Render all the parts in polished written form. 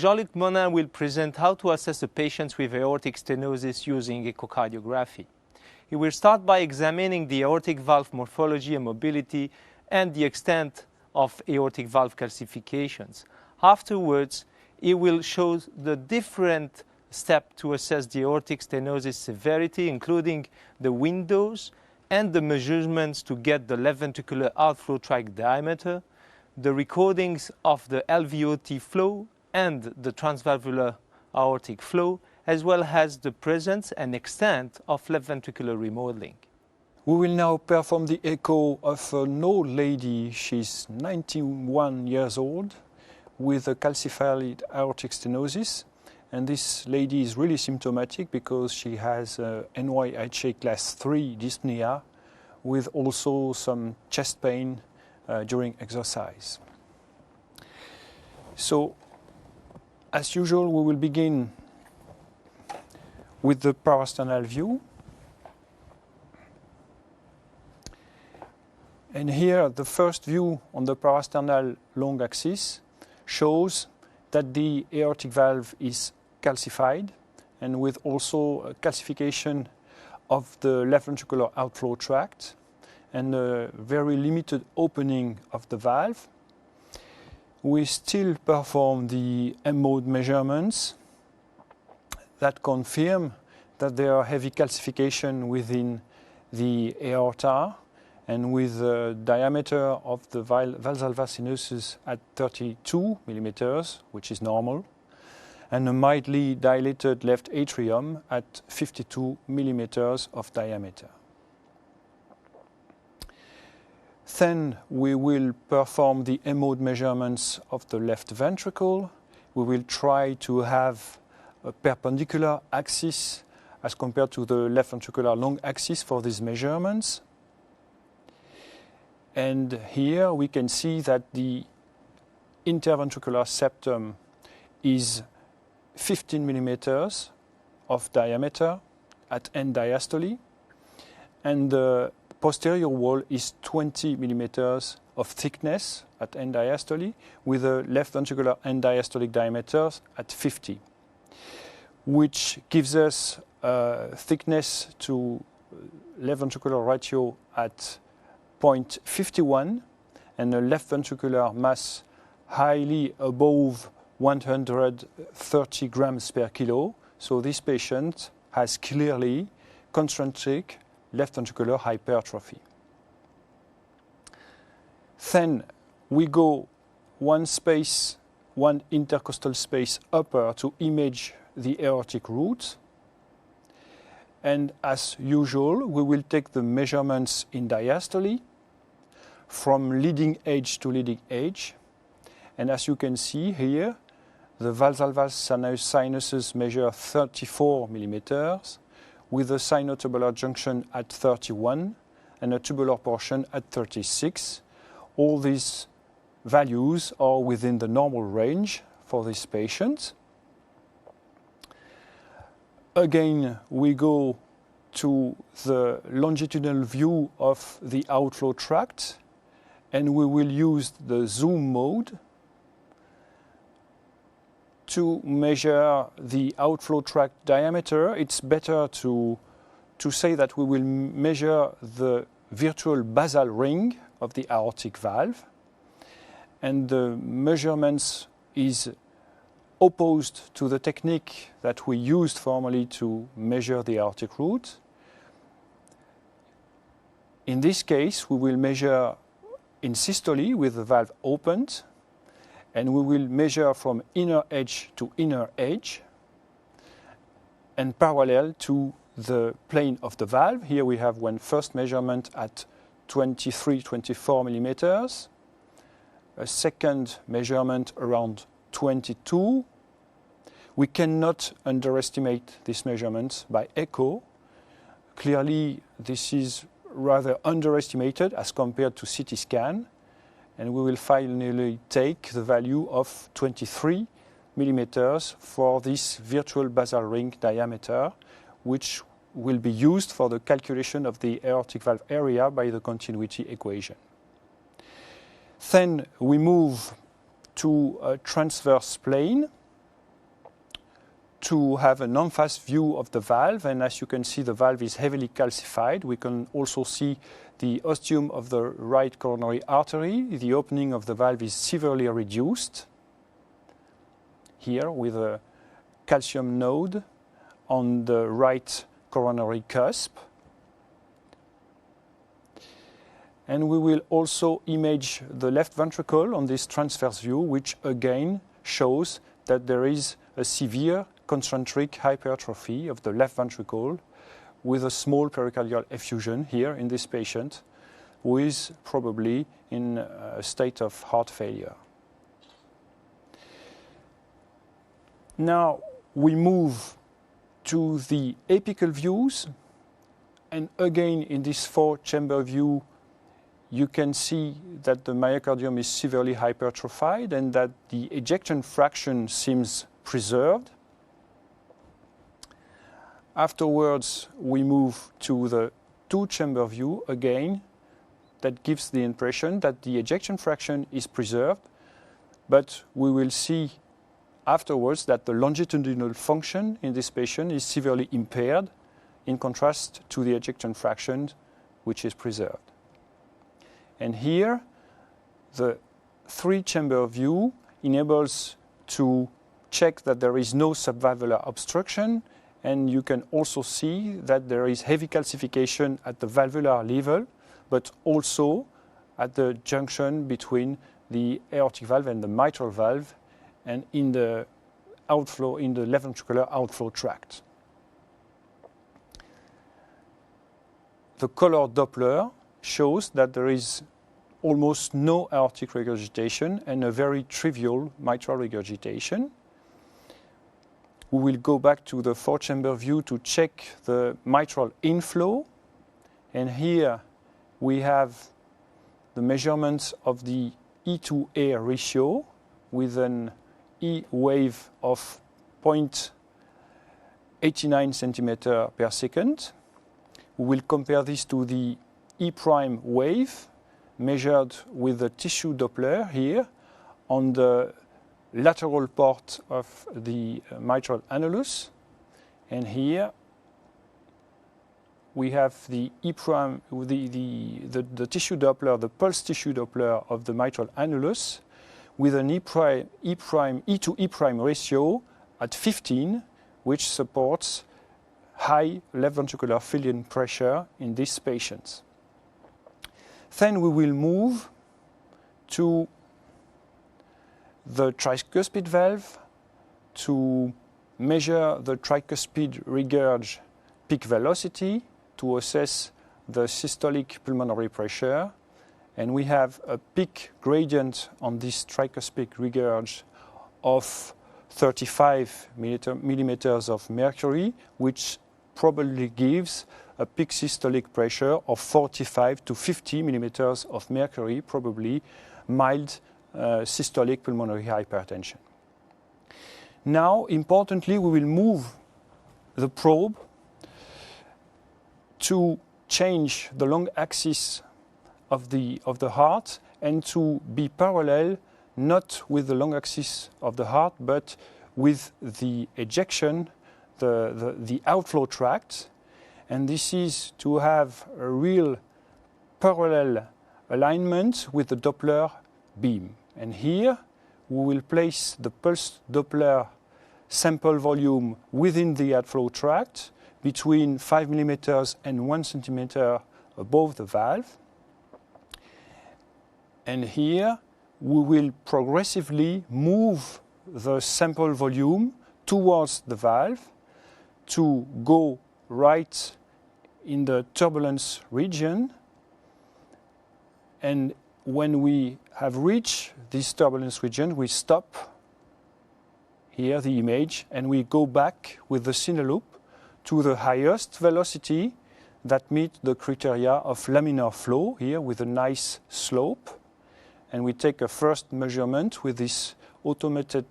Jean-Luc Monin will present how to assess a patient with aortic stenosis using echocardiography. He will start by examining the aortic valve morphology and mobility and the extent of aortic valve calcifications. Afterwards, he will show the different steps to assess the aortic stenosis severity, including the windows and the measurements to get the left ventricular outflow tract diameter, the recordings of the LVOT flow and the transvalvular aortic flow, as well as the presence and extent of left ventricular remodeling. We will now perform the echo of an old lady. She's 91 years old with a calcified aortic stenosis. And this lady is really symptomatic because she has NYHA class 3 dyspnea with also some chest pain during exercise. So, as usual, we will begin with the parasternal view. And here, the first view on the parasternal long axis shows that the aortic valve is calcified and with also a calcification of the left ventricular outflow tract and a very limited opening of the valve. We still perform the M-mode measurements that confirm that there are heavy calcification within the aorta and with the diameter of the valsalva stenosis at 32 millimeters, which is normal, and a mildly dilated left atrium at 52 millimeters of diameter. Then we will perform the M-mode measurements of the left ventricle. We will try to have a perpendicular axis as compared to the left ventricular long axis for these measurements. And here we can see that the interventricular septum is 15 millimeters of diameter at end diastole, and the posterior wall is 20 millimeters of thickness at end diastole, with a left ventricular end diastolic diameter at 50, which gives us a thickness to left ventricular ratio at 0.51 and a left ventricular mass highly above 130 grams per kilo. So this patient has clearly concentric left ventricular hypertrophy. Then we go one intercostal space upper to image the aortic root. And as usual, we will take the measurements in diastole from leading edge to leading edge. And as you can see here, the valsalva sinuses measure 34 millimeters, with a sinotubular junction at 31 and a tubular portion at 36. All these values are within the normal range for this patient. Again, we go to the longitudinal view of the outflow tract, and we will use the zoom mode to measure the outflow tract diameter. It's better to say that we will measure the virtual basal ring of the aortic valve, and the measurements is opposed to the technique that we used formerly to measure the aortic root. In this case, we will measure in systole with the valve opened, and we will measure from inner edge to inner edge and parallel to the plane of the valve. Here we have one first measurement at 24 millimeters, a second measurement around 22. We cannot underestimate this measurement by echo. Clearly, this is rather underestimated as compared to CT scan, and we will finally take the value of 23 millimeters for this virtual basal ring diameter, which will be used for the calculation of the aortic valve area by the continuity equation. Then we move to a transverse plane to have an en-face view of the valve, and as you can see, the valve is heavily calcified. We can also see the ostium of the right coronary artery. The opening of the valve is severely reduced here with a calcium node on the right coronary cusp. And we will also image the left ventricle on this transverse view, which again shows that there is a severe concentric hypertrophy of the left ventricle with a small pericardial effusion here in this patient who is probably in a state of heart failure. Now we move to the apical views, and again in this four-chamber view you can see that the myocardium is severely hypertrophied and that the ejection fraction seems preserved. Afterwards, we move to the two-chamber view again. That gives the impression that the ejection fraction is preserved, but we will see afterwards that the longitudinal function in this patient is severely impaired in contrast to the ejection fraction, which is preserved. And here, the three-chamber view enables to check that there is no subvalvular obstruction, and you can also see that there is heavy calcification at the valvular level, but also at the junction between the aortic valve and the mitral valve, and in the outflow, in the left ventricular outflow tract. The color Doppler shows that there is almost no aortic regurgitation and a very trivial mitral regurgitation. We will go back to the four-chamber view to check the mitral inflow, and here we have the measurements of the E to A ratio with an E wave of 0.89 centimeter per second. We will compare this to the E prime wave measured with the tissue Doppler here on the lateral part of the mitral annulus. And here we have the E prime, the tissue Doppler, the pulse tissue Doppler of the mitral annulus with an E to E prime ratio at 15, which supports high left ventricular filling pressure in these patients. Then we will move to the tricuspid valve to measure the tricuspid regurg peak velocity to assess the systolic pulmonary pressure. And we have a peak gradient on this tricuspid regurg of 35 millimeters of mercury, which probably gives a peak systolic pressure of 45 to 50 millimeters of mercury, probably mild systolic pulmonary hypertension. Now, importantly, we will move the probe to change the long axis of the heart and to be parallel not with the long axis of the heart, but with the ejection, the outflow tract. And this is to have a real parallel alignment with the Doppler beam. And here we will place the pulse Doppler sample volume within the outflow tract between 5 millimeters and 1 centimeter above the valve. And here we will progressively move the sample volume towards the valve to go right in the turbulence region. And when we have reached this turbulence region, we stop here the image and we go back with the Cine loop to the highest velocity that meet the criteria of laminar flow here with a nice slope. And we take a first measurement with this automated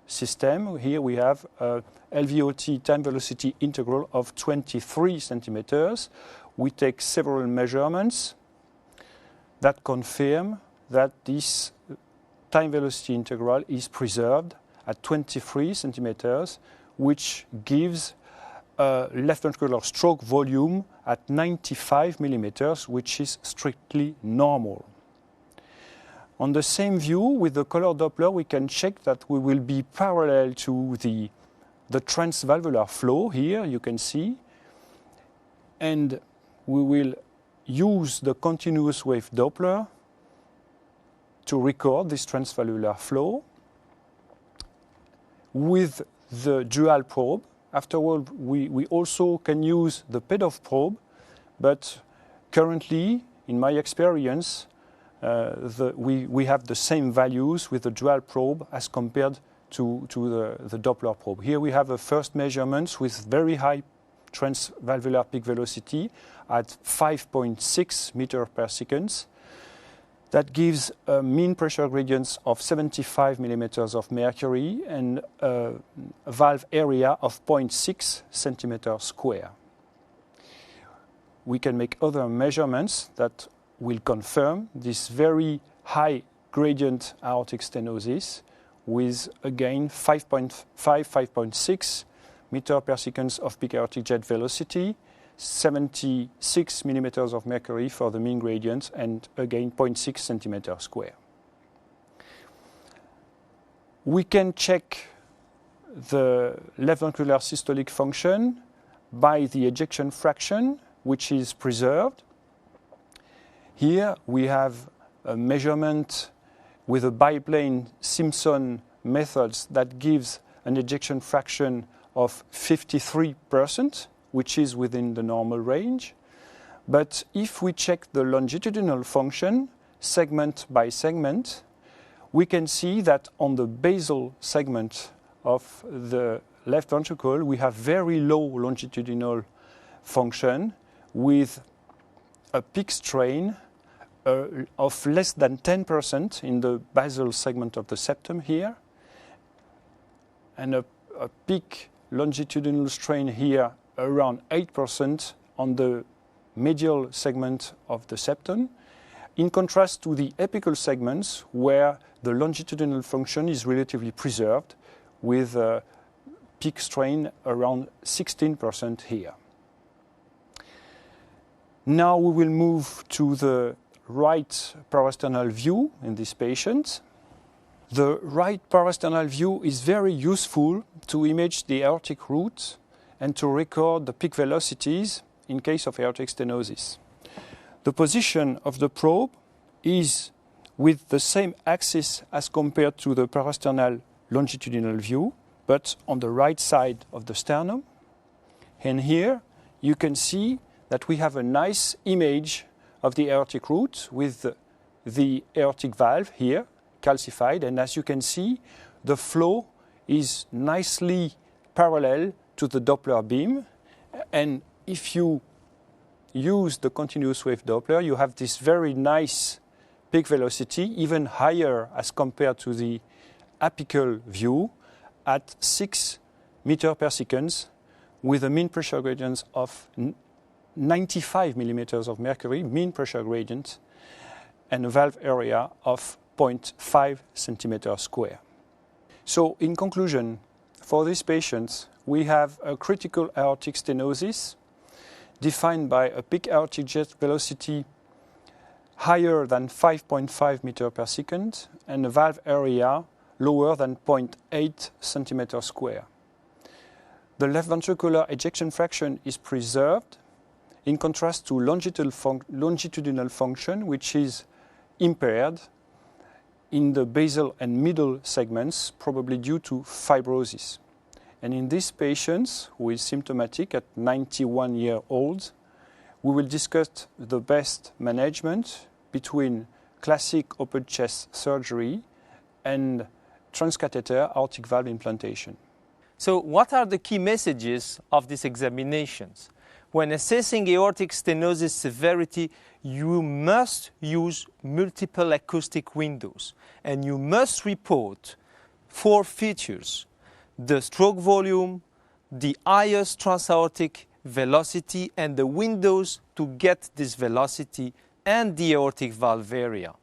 system. Here we have a LVOT time velocity integral of 23 centimeters. We take several measurements that confirm that this time velocity integral is preserved at 23 centimeters which gives a left ventricular stroke volume at 95 millimeters, which is strictly normal. On the same view, with the color Doppler, we can check that we will be parallel to the transvalvular flow here, you can see. And we will use the continuous wave Doppler to record this transvalvular flow with the dual probe. Afterward, we also can use the PEDOF probe, but currently, in my experience, we have the same values with the dual probe as compared to the Doppler probe. Here we have a first measurements with very high transvalvular peak velocity at 5.6 meters per second. That gives a mean pressure gradient of 75 millimeters of mercury and a valve area of 0.6 centimeters square. We can make other measurements that will confirm this very high gradient aortic stenosis with, again, 5.6 meters per second of peak aortic jet velocity, 76 millimeters of mercury for the mean gradient, and again 0.6 centimeters square. We can check the left ventricular systolic function by the ejection fraction, which is preserved. Here we have a measurement with a biplane Simpson methods that gives an ejection fraction of 53%, which is within the normal range. But if we check the longitudinal function, segment by segment, we can see that on the basal segment of the left ventricle, we have very low longitudinal function with a peak strain of less than 10% in the basal segment of the septum here, and a peak longitudinal strain here around 8% on the medial segment of the septum, in contrast to the apical segments where the longitudinal function is relatively preserved with a peak strain around 16% here. Now we will move to the right parasternal view in this patient. The right parasternal view is very useful to image the aortic root and to record the peak velocities in case of aortic stenosis. The position of the probe is with the same axis as compared to the parasternal longitudinal view, but on the right side of the sternum. And here you can see that we have a nice image of the aortic root with the aortic valve here calcified, and as you can see, the flow is nicely parallel to the Doppler beam, and if you use the continuous wave Doppler, you have this very nice peak velocity, even higher as compared to the apical view at 6 meters per second with a mean pressure gradient of 95 millimeters of mercury, mean pressure gradient, and a valve area of 0.5 centimeters square. So in conclusion, for these patients, we have a critical aortic stenosis defined by a peak aortic jet velocity higher than 5.5 meters per second and a valve area lower than 0.8 centimeters square. The left ventricular ejection fraction is preserved in contrast to longitudinal function, which is impaired in the basal and middle segments, probably due to fibrosis. And in these patients, who is symptomatic at 91 years old, we will discuss the best management between classic open chest surgery and transcatheter aortic valve implantation. So what are the key messages of these examinations? When assessing aortic stenosis severity, you must use multiple acoustic windows, and you must report 4 features: the stroke volume, the highest transaortic velocity, and the windows to get this velocity, and the aortic valve area.